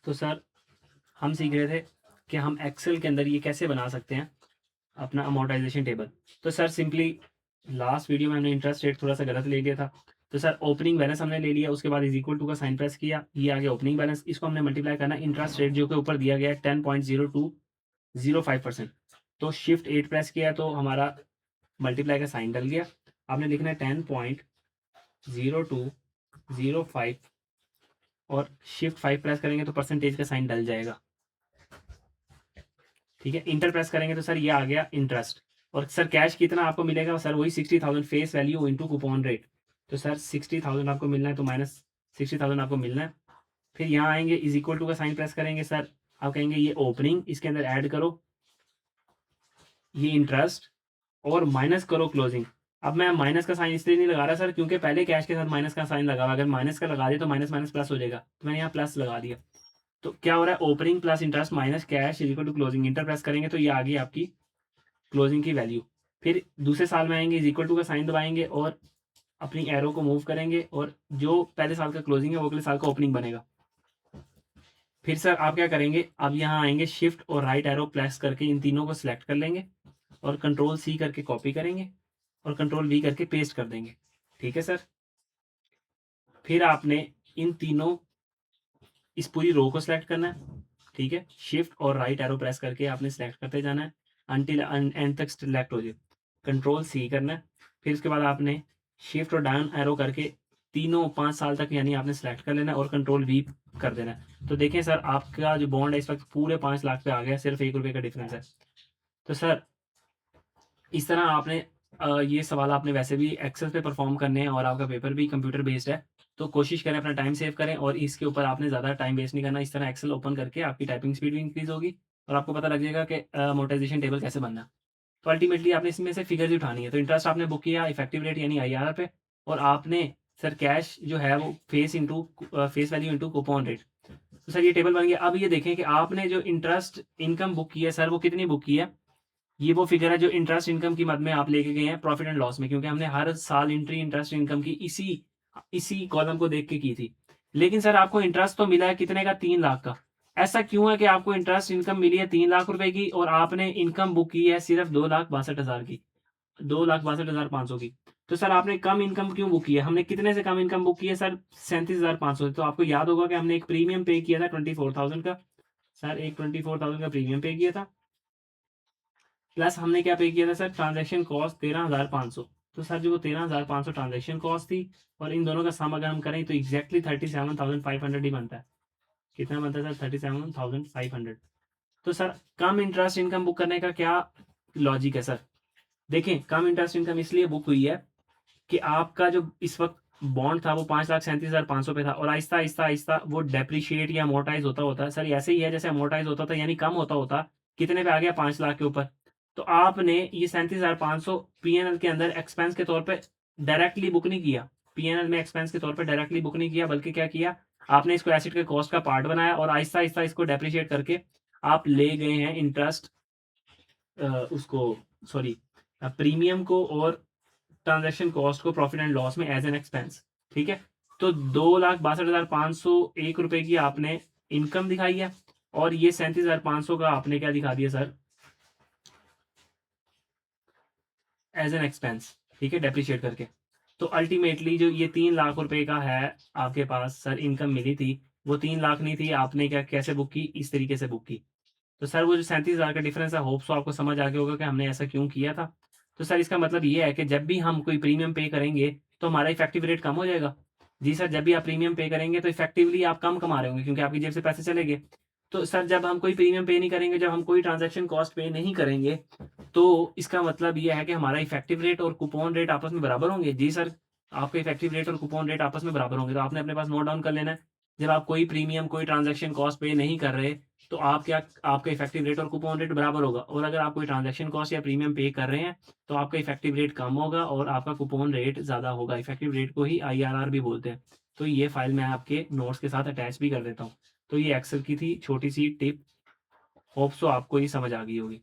तो सर हम सीख रहे थे कि हम एक्सेल के अंदर ये कैसे बना सकते हैं अपना अमोर्टाइजेशन टेबल। तो सर सिंपली लास्ट वीडियो में हमने इंटरेस्ट रेट थोड़ा सा गलत ले लिया था। तो सर ओपनिंग बैलेंस हमने ले लिया, उसके बाद इज इक्वल टू का साइन प्रेस किया, ये आ गया ओपनिंग बैलेंस। इसको हमने मल्टीप्लाई करना इंटरेस्ट रेट जो के ऊपर दिया गया है 10.0205%। तो शिफ्ट 8 प्रेस किया तो हमारा मल्टीप्लाई का साइन डल गया। आपने लिखना है 10.0205 और शिफ्ट 5 प्रेस करेंगे तो परसेंटेज का साइन डल जाएगा। ठीक है, इंटर प्रेस करेंगे तो सर ये आ गया इंटरेस्ट। और सर कैश कितना आपको मिलेगा? सर वही 60,000 face value into coupon rate. तो सर 60,000 आपको मिलना है तो माइनस 60,000 आपको मिलना है। फिर यहाँ आएंगे इज इक्वल टू का साइन प्रेस करेंगे। सर आप कहेंगे ये ओपनिंग, इसके अंदर ऐड करो ये इंटरेस्ट और माइनस करो क्लोजिंग। अब मैं माइनस का साइन इसलिए नहीं लगा रहा सर क्योंकि पहले कैश के साथ माइनस का साइन लगा हुआ, अगर माइनस का लगा दिया तो माइनस माइनस प्लस हो जाएगा, तो मैंने यहाँ प्लस लगा दिया। तो क्या हो रहा है? Opening plus interest minus cash is equal to closing. Enter press करेंगे तो ये आ गई आपकी क्लोजिंग की वैल्यू। फिर दूसरे साल में आएंगे, इज इक्वल टू का साइन दबाएंगे और अपनी एरो को मूव करेंगे और जो पहले साल का क्लोजिंग है वो अगले साल का ओपनिंग बनेगा। फिर सर आप क्या करेंगे? अब यहाँ आएंगे शिफ्ट और राइट एरो प्रेस करके इन तीनों को सिलेक्ट कर लेंगे और कंट्रोल सी करके कॉपी करेंगे और कंट्रोल वी करके पेस्ट कर देंगे। ठीक है सर। फिर आपने इन तीनों इस पूरी रो को सिलेक्ट करना है। ठीक है, शिफ्ट और राइट एरो प्रेस करके आपने सिलेक्ट करते जाना है अनटिल एंड तक सिलेक्ट हो जाए। कंट्रोल सी करना है। फिर उसके बाद आपने शिफ्ट और डाउन एरो करके तीनों 5 साल तक यानी आपने सेलेक्ट कर लेना है और कंट्रोल वी कर देना है। तो देखें सर आपका जो बॉन्ड है इस वक्त पूरे 5 लाख पे आ गया, सिर्फ 1 रुपये का डिफरेंस है। तो सर इस तरह आपने ये सवाल आपने वैसे भी एक्सेल पे परफॉर्म करने हैं और आपका पेपर भी कंप्यूटर बेस्ड है, तो कोशिश करें अपना टाइम सेव करें और इसके ऊपर आपने ज़्यादा टाइम वेस्ट नहीं करना। इस तरह एक्सेल ओपन करके आपकी टाइपिंग स्पीड भी इंक्रीज होगी और आपको पता लग जाएगा कि अमोर्टाइजेशन टेबल कैसे बनना है। तो अल्टीमेटली आपने इसमें से फिगर्स ही उठानी है। तो इंटरेस्ट आपने बुक किया इफेक्टिव रेट यानी आईआरआर पे, और आपने सर कैश जो है वो face value into coupon rate. तो सर ये टेबल बन गया। अब ये देखें कि आपने जो इंटरेस्ट इनकम बुक की है सर वो कितनी बुक की है। ये वो फिगर है जो इंटरेस्ट इनकम की मद में आप लेके गए हैं प्रॉफिट एंड लॉस में, क्योंकि हमने हर साल एंट्री इंटरेस्ट इनकम की इसी कॉलम को देख के की थी। लेकिन सर आपको इंटरेस्ट तो मिला है कितने का? 3 लाख का। ऐसा क्यों है कि आपको इंटरेस्ट इनकम मिली है 3 लाख रुपए की और आपने इनकम बुक की है सिर्फ 2,62,000 की, 2,62,500 की। तो सर आपने कम इनकम क्यों बुक की है? हमने कितने से कम इनकम बुक की है सर? 37,500। तो आपको याद होगा कि हमने एक प्रीमियम पे किया था 24,000 का। सर एक 24,000 का प्रीमियम पे किया था, प्लस हमने क्या पे किया था सर? Transaction cost 13,500। तो सर जो 13,500 ट्रांजैक्शन कॉस्ट थी और इन दोनों का सम अगर हम करें तो एग्जैक्टली 37,500 ही बनता है। कितना बनता है सर? 37,500। तो सर कम इंटरेस्ट इनकम बुक करने का क्या लॉजिक है सर? देखें कम इंटरेस्ट इनकम इसलिए बुक हुई है कि आपका जो इस वक्त बॉन्ड था वो 5,37,500 पे था और आहिस्ता आहिस्ता आहिस्ता वो डेप्रिशिएट या अमोर्टाइज होता होता है। सर ऐसे ही है जैसे अमोर्टाइज होता था, यानी कम होता होता कितने पे आ गया? 5 लाख के ऊपर। तो आपने ये 37,500 पीएनएल के अंदर एक्सपेंस के तौर पे डायरेक्टली बुक नहीं किया, पीएनएल में एक्सपेंस के तौर पे डायरेक्टली बुक नहीं किया, बल्कि क्या किया? आपने इसको एसेट के कॉस्ट का पार्ट बनाया और आहिस्ता आहिस्ता इसको डेप्रिशिएट करके आप ले गए हैं इंटरेस्ट उसको सॉरी प्रीमियम को और ट्रांजैक्शन कॉस्ट को प्रॉफिट एंड लॉस में एज एन एक्सपेंस। ठीक है, तो 2,62,501 रुपए की आपने इनकम दिखाई है और ये 37,500 का आपने क्या दिखा दिया सर? As an expense. ठीक है, डेप्रिशिएट करके। तो अल्टीमेटली जो ये 3 लाख रुपए का है आपके पास सर इनकम मिली थी, वो 3 लाख नहीं थी, आपने क्या कैसे बुक की? इस तरीके से बुक की। तो सर वो जो 37,000 का डिफरेंस है, होप्स आपको समझ आ गया होगा कि हमने ऐसा क्यों किया था। तो सर इसका मतलब ये है कि जब भी हम कोई प्रीमियम पे करेंगे तो हमारा इफेक्टिव रेट कम हो जाएगा। जी सर, जब भी आप प्रीमियम पे करेंगे तो इफेक्टिवली आप कम कमा रहे होंगे क्योंकि आपकी जेब से पैसे चले गए। तो सर जब हम कोई प्रीमियम पे नहीं करेंगे, जब हम कोई ट्रांजैक्शन कॉस्ट पे नहीं करेंगे, तो इसका मतलब ये है कि हमारा इफेक्टिव रेट और कूपन रेट आपस में बराबर होंगे। जी सर, आपके इफेक्टिव रेट और कूपन रेट आपस में बराबर होंगे। तो आपने अपने पास नोट डाउन कर लेना है, जब आप कोई प्रीमियम कोई ट्रांजैक्शन कॉस्ट पे नहीं कर रहे तो आप क्या आपका इफेक्टिव रेट और कूपन रेट बराबर होगा, और अगर आप कोई ट्रांजैक्शन कॉस्ट या प्रीमियम पे कर रहे हैं तो आपका इफेक्टिव रेट कम होगा और आपका कूपन रेट ज़्यादा होगा। इफेक्टिव रेट को ही आईआरआर भी बोलते हैं। तो ये फाइल मैं आपके नोट्स के साथ अटैच भी कर देता हूँ। तो ये एक्सेल की थी छोटी सी टिप, होप सो आपको ये समझ आ गई होगी।